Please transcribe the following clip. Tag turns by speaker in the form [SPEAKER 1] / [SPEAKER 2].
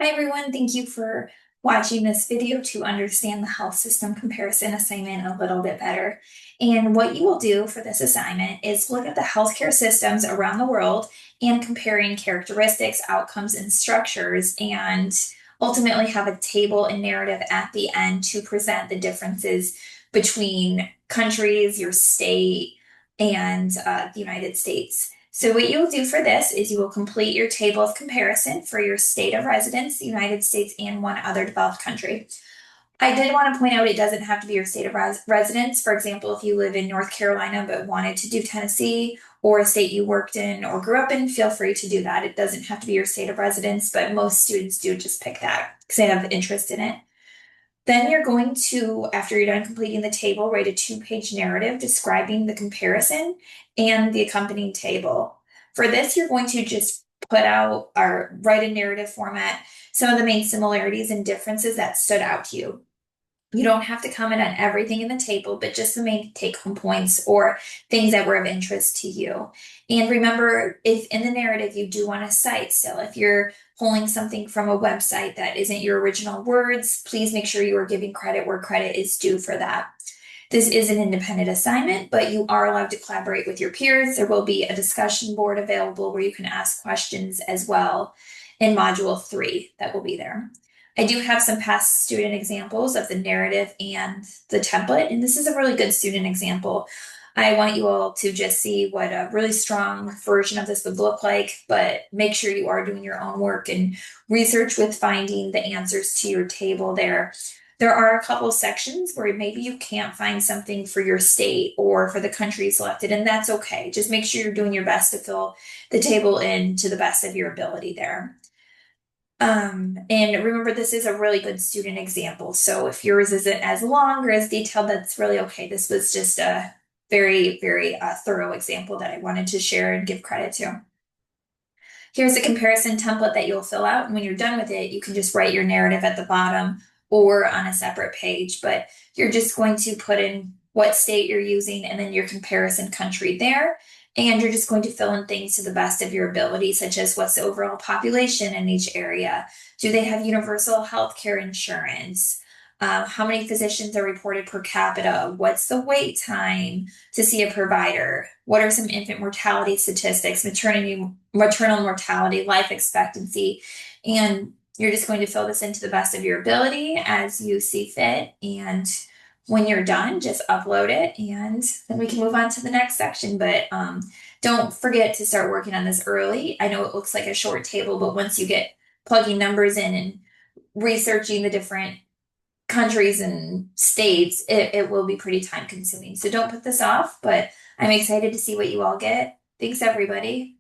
[SPEAKER 1] Hi everyone, thank you for watching this video to understand the health system comparison assignment a little bit better. And what you will do for this assignment is look at the healthcare systems around the world and comparing characteristics, outcomes, and structures, and ultimately have a table and narrative at the end to present the differences between countries, your state, and the United States. So what you'll do for this is you will complete your table of comparison for your state of residence, the United States, and one other developed country. I did want to point out it doesn't have to be your state of residence. For example, if you live in North Carolina but wanted to do Tennessee or a state you worked in or grew up in, feel free to do that. It doesn't have to be your state of residence, but most students do just pick that because they have interest in it. Then you're going to, after you're done completing the table, write a two-page narrative describing the comparison and the accompanying table. For this, you're going to just put out or write a narrative format, some of the main similarities and differences that stood out to you. You don't have to comment on everything in the table, but just the main take home points or things that were of interest to you. And remember, if in the narrative you do want to cite still, if you're pulling something from a website that isn't your original words, please make sure you are giving credit where credit is due for that. This is an independent assignment, but you are allowed to collaborate with your peers. There will be a discussion board available where you can ask questions as well in Module 3 that will be there. I do have some past student examples of the narrative and the template, and this is a really good student example. I want you all to just see what a really strong version of this would look like, but make sure you are doing your own work and research with finding the answers to your table there. There are a couple of sections where maybe you can't find something for your state or for the country selected, and that's okay. Just make sure you're doing your best to fill the table in to the best of your ability there. And remember, this is a really good student example. So if yours isn't as long or as detailed, that's really okay. This was just a very, very thorough example that I wanted to share and give credit to. Here's a comparison template that you'll fill out. And when you're done with it, you can just write your narrative at the bottom or on a separate page. But you're just going to put in what state you're using and then your comparison country there. And you're just going to fill in things to the best of your ability, such as what's the overall population in each area? Do they have universal health care insurance? How many physicians are reported per capita? What's the wait time to see a provider? What are some infant mortality statistics, maternal mortality, life expectancy? And you're just going to fill this into the best of your ability as you see fit. And when you're done, just upload it and then we can move on to the next section. But don't forget to start working on this early. I know it looks like a short table, but once you get plugging numbers in and researching the different countries and states, it will be pretty time consuming. So don't put this off, but I'm excited to see what you all get. Thanks, everybody.